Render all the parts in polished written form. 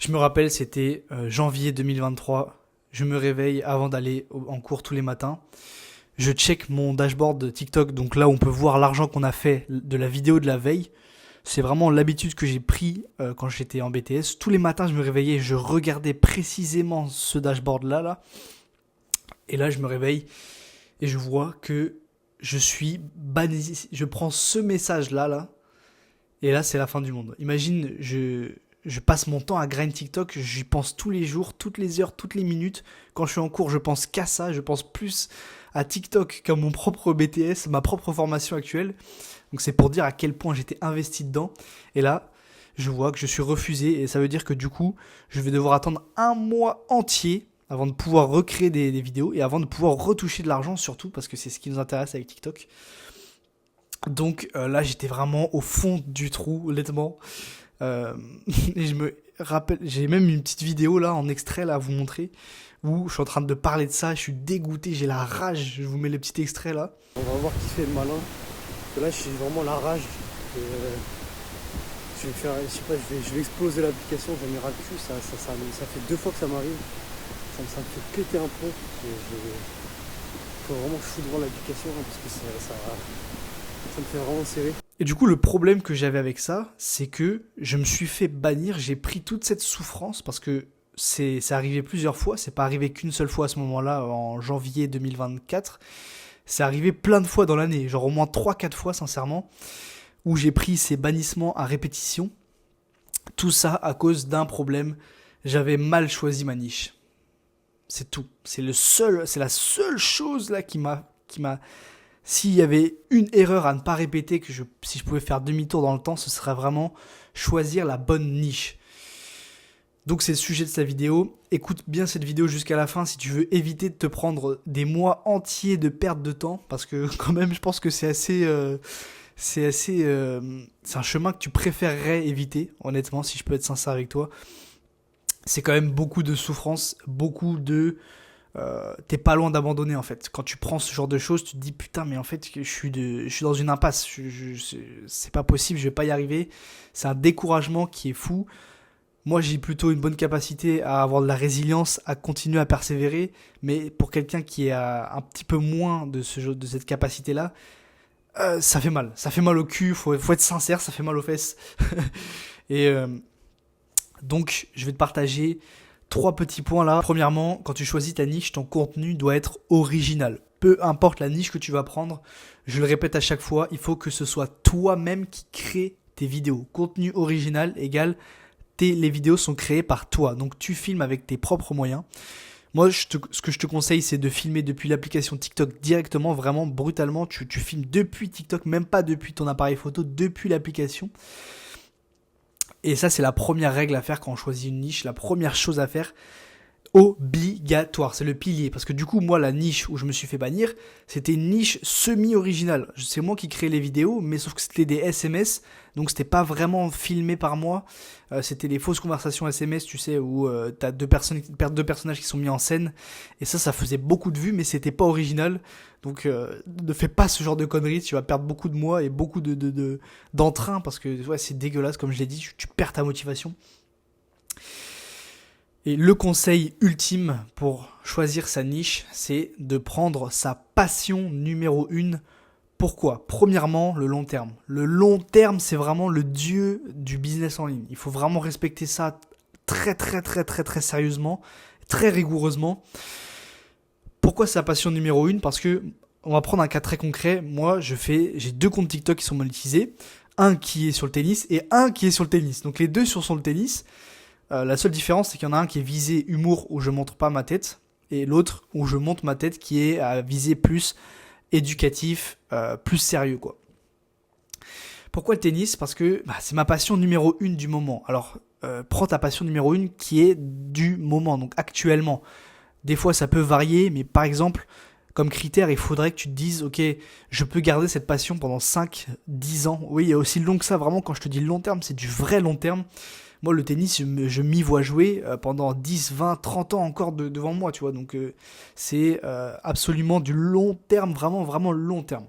Je me rappelle, c'était janvier 2023. Je me réveille avant d'aller en cours tous les matins. Je check mon dashboard de TikTok, donc là on peut voir l'argent qu'on a fait de la vidéo de la veille. C'est vraiment l'habitude que j'ai pris quand j'étais en BTS. Tous les matins, je me réveillais, je regardais précisément ce dashboard-là. Et là, je me réveille et je vois que je suis banni. Je prends ce message-là, et là, c'est la fin du monde. Imagine, je passe mon temps à grind TikTok, j'y pense tous les jours, toutes les heures, toutes les minutes. Quand je suis en cours, je pense qu'à ça, je pense plus à TikTok qu'à mon propre BTS, ma propre formation actuelle. Donc c'est pour dire à quel point j'étais investi dedans. Et là, je vois que je suis refusé et ça veut dire que du coup, je vais devoir attendre un mois entier avant de pouvoir recréer des vidéos et avant de pouvoir retoucher de l'argent surtout parce que c'est ce qui nous intéresse avec TikTok. Donc là, j'étais vraiment au fond du trou, honnêtement. Et je me rappelle, j'ai même une petite vidéo là en extrait là à vous montrer où je suis en train de parler de ça, je suis dégoûté, j'ai la rage, je vous mets le petit extrait là. On va voir qui fait le malin. Là, j'ai vraiment la rage. Et, je vais faire, je sais pas, je vais exploser l'application, j'en ai ras le cul. Ça fait 2 fois que ça m'arrive. Ça me fait péter un plomb. Il faut vraiment que je foute devant l'application hein, parce que ça me fait vraiment serrer. Et du coup, le problème que j'avais avec ça, c'est que je me suis fait bannir, j'ai pris toute cette souffrance parce que c'est arrivé plusieurs fois, c'est pas arrivé qu'une seule fois à ce moment-là, en janvier 2024. C'est arrivé plein de fois dans l'année, genre au moins 3-4 fois sincèrement, où j'ai pris ces bannissements à répétition. Tout ça à cause d'un problème, j'avais mal choisi ma niche. C'est tout. C'est la seule chose là qui m'a. S'il y avait une erreur à ne pas répéter, si je pouvais faire demi-tour dans le temps, ce serait vraiment choisir la bonne niche. Donc c'est le sujet de sa vidéo. Écoute bien cette vidéo jusqu'à la fin si tu veux éviter de te prendre des mois entiers de perte de temps. Parce que quand même, je pense que c'est un chemin que tu préférerais éviter, honnêtement, si je peux être sincère avec toi. C'est quand même beaucoup de souffrance, beaucoup de... t'es pas loin d'abandonner en fait. Quand tu prends ce genre de choses, tu te dis putain mais en fait je suis dans une impasse. C'est pas possible, je vais pas y arriver. C'est un découragement qui est fou. Moi, j'ai plutôt une bonne capacité à avoir de la résilience, à continuer à persévérer. Mais pour quelqu'un qui a un petit peu moins de cette capacité-là, ça fait mal. Ça fait mal au cul, faut être sincère, ça fait mal aux fesses. Et donc, je vais te partager 3 petits points là. Premièrement, quand tu choisis ta niche, ton contenu doit être original. Peu importe la niche que tu vas prendre, je le répète à chaque fois, il faut que ce soit toi-même qui crée tes vidéos. Contenu original égale les vidéos sont créées par toi. Donc tu filmes avec tes propres moyens. Moi, ce que je te conseille, c'est de filmer depuis l'application TikTok directement, vraiment brutalement. Tu filmes depuis TikTok, même pas depuis ton appareil photo, depuis l'application. Et ça, c'est la première règle à faire quand on choisit une niche. La première chose à faire, obligatoire, c'est le pilier. Parce que du coup, moi, la niche où je me suis fait bannir, c'était une niche semi-originale. C'est moi qui créais les vidéos, mais sauf que c'était des SMS, donc c'était pas vraiment filmé par moi. C'était les fausses conversations SMS, tu sais, où t'as deux personnages qui sont mis en scène. Et ça faisait beaucoup de vues, mais c'était pas original. Donc ne fais pas ce genre de conneries, tu vas perdre beaucoup de mois et beaucoup d'entrain, parce que ouais, c'est dégueulasse, comme je l'ai dit, tu perds ta motivation. Et le conseil ultime pour choisir sa niche, c'est de prendre sa passion numéro 1. Pourquoi ? Premièrement, le long terme. Le long terme, c'est vraiment le dieu du business en ligne. Il faut vraiment respecter ça très très très très très sérieusement, très rigoureusement. Pourquoi c'est la passion numéro 1 ? Parce que, on va prendre un cas très concret. Moi, j'ai 2 comptes TikTok qui sont monétisés. Un qui est sur le tennis et un qui est sur le tennis. Donc les 2 sur le tennis. La seule différence, c'est qu'il y en a un qui est visé humour où je montre pas ma tête, et l'autre où je montre ma tête qui est à viser plus éducatif, plus sérieux quoi. Pourquoi le tennis ? Parce que c'est ma passion numéro 1 du moment. Alors, prends ta passion numéro 1 qui est du moment, donc actuellement. Des fois, ça peut varier, mais par exemple, comme critère, il faudrait que tu te dises, ok, je peux garder cette passion pendant 5-10 ans. Oui, il y a aussi long que ça, vraiment, quand je te dis long terme, c'est du vrai long terme. Moi, le tennis, je m'y vois jouer pendant 10, 20, 30 ans encore devant moi, tu vois. Donc, c'est absolument du long terme, vraiment, vraiment long terme.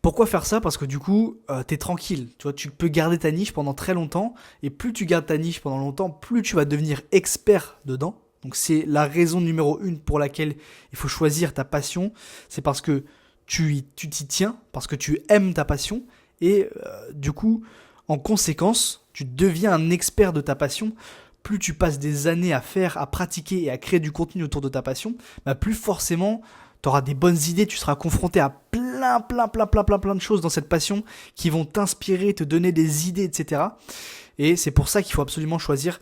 Pourquoi faire ça? Parce que du coup, t'es tranquille. Tu vois, tu peux garder ta niche pendant très longtemps. Et plus tu gardes ta niche pendant longtemps, plus tu vas devenir expert dedans. Donc c'est la raison numéro 1 pour laquelle il faut choisir ta passion. C'est parce que tu t'y tiens, parce que tu aimes ta passion. Et du coup, en conséquence, tu deviens un expert de ta passion. Plus tu passes des années à faire, à pratiquer et à créer du contenu autour de ta passion, bah plus forcément tu auras des bonnes idées, tu seras confronté à plein de choses dans cette passion qui vont t'inspirer, te donner des idées, etc. Et c'est pour ça qu'il faut absolument choisir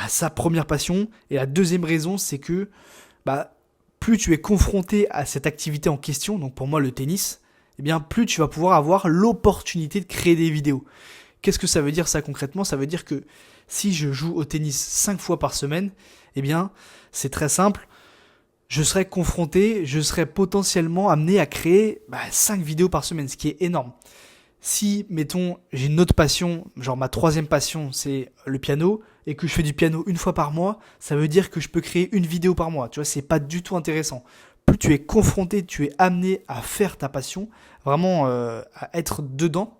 sa première passion. Et la deuxième raison, c'est que plus tu es confronté à cette activité en question, donc pour moi le tennis, eh bien plus tu vas pouvoir avoir l'opportunité de créer des vidéos. Qu'est-ce que ça veut dire ça concrètement? Ça veut dire que si je joue au tennis 5 fois par semaine, eh bien c'est très simple. Je serai confronté, je serai potentiellement amené à créer 5 vidéos par semaine, ce qui est énorme. Si, mettons, j'ai une autre passion, genre ma troisième passion, c'est le piano, et que je fais du piano une fois par mois, ça veut dire que je peux créer une vidéo par mois. Tu vois, c'est pas du tout intéressant. Plus tu es confronté, tu es amené à faire ta passion, vraiment à être dedans,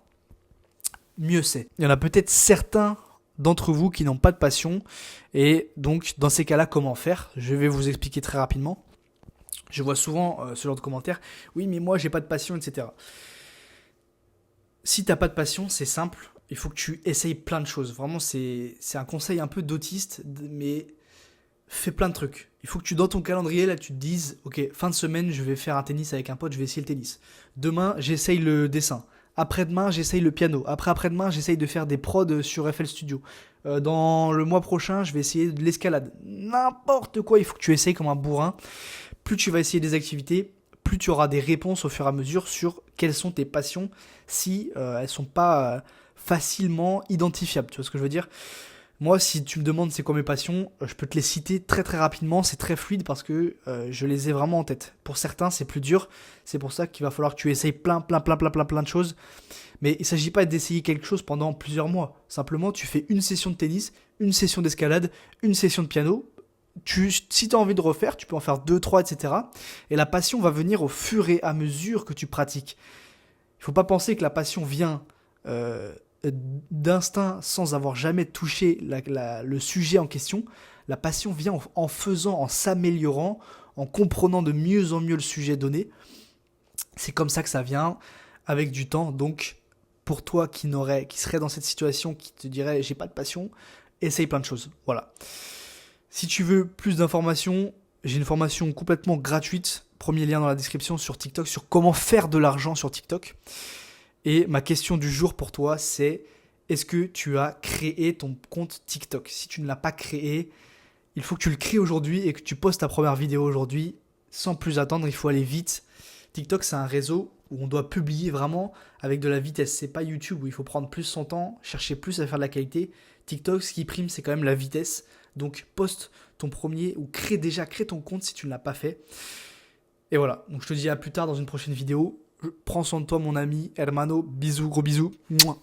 mieux c'est. Il y en a peut-être certains d'entre vous qui n'ont pas de passion, et donc dans ces cas-là, comment faire? Je vais vous expliquer très rapidement. Je vois souvent ce genre de commentaires, oui mais moi j'ai pas de passion, etc. Si t'as pas de passion, c'est simple, il faut que tu essayes plein de choses. Vraiment c'est un conseil un peu d'autiste, mais fais plein de trucs. Il faut que dans ton calendrier, là, tu te dises, ok, fin de semaine, je vais faire un tennis avec un pote, je vais essayer le tennis. Demain, j'essaye le dessin. Après-demain, j'essaye le piano. Après-demain, j'essaye de faire des prods sur FL Studio. Dans le mois prochain, je vais essayer de l'escalade. N'importe quoi, il faut que tu essayes comme un bourrin. Plus tu vas essayer des activités, plus tu auras des réponses au fur et à mesure sur quelles sont tes passions si elles sont pas facilement identifiables. Tu vois ce que je veux dire ? Moi, si tu me demandes c'est quoi mes passions, je peux te les citer très très rapidement, c'est très fluide parce que je les ai vraiment en tête. Pour certains, c'est plus dur, c'est pour ça qu'il va falloir que tu essayes plein de choses. Mais il ne s'agit pas d'essayer quelque chose pendant plusieurs mois. Simplement, tu fais une session de tennis, une session d'escalade, une session de piano. Si tu as envie de refaire, tu peux en faire 2, 3, etc. Et la passion va venir au fur et à mesure que tu pratiques. Il ne faut pas penser que la passion vient d'instinct sans avoir jamais touché le sujet en question. La passion vient en faisant, en s'améliorant, en comprenant de mieux en mieux le sujet donné. C'est comme ça que ça vient, avec du temps. Donc, pour toi qui serait dans cette situation, qui te dirait j'ai pas de passion, essaye plein de choses. Voilà. Si tu veux plus d'informations, j'ai une formation complètement gratuite. Premier lien dans la description sur TikTok, sur comment faire de l'argent sur TikTok. Et ma question du jour pour toi, c'est est-ce que tu as créé ton compte TikTok? Si tu ne l'as pas créé, il faut que tu le crées aujourd'hui et que tu postes ta première vidéo aujourd'hui. Sans plus attendre, il faut aller vite. TikTok, c'est un réseau où on doit publier vraiment avec de la vitesse. C'est pas YouTube où il faut prendre plus son temps, chercher plus à faire de la qualité. TikTok, ce qui prime, c'est quand même la vitesse. Donc, poste ton premier ou crée ton compte si tu ne l'as pas fait. Et voilà, donc je te dis à plus tard dans une prochaine vidéo. Prends soin de toi mon ami, hermano, bisous, gros bisous. Mouah.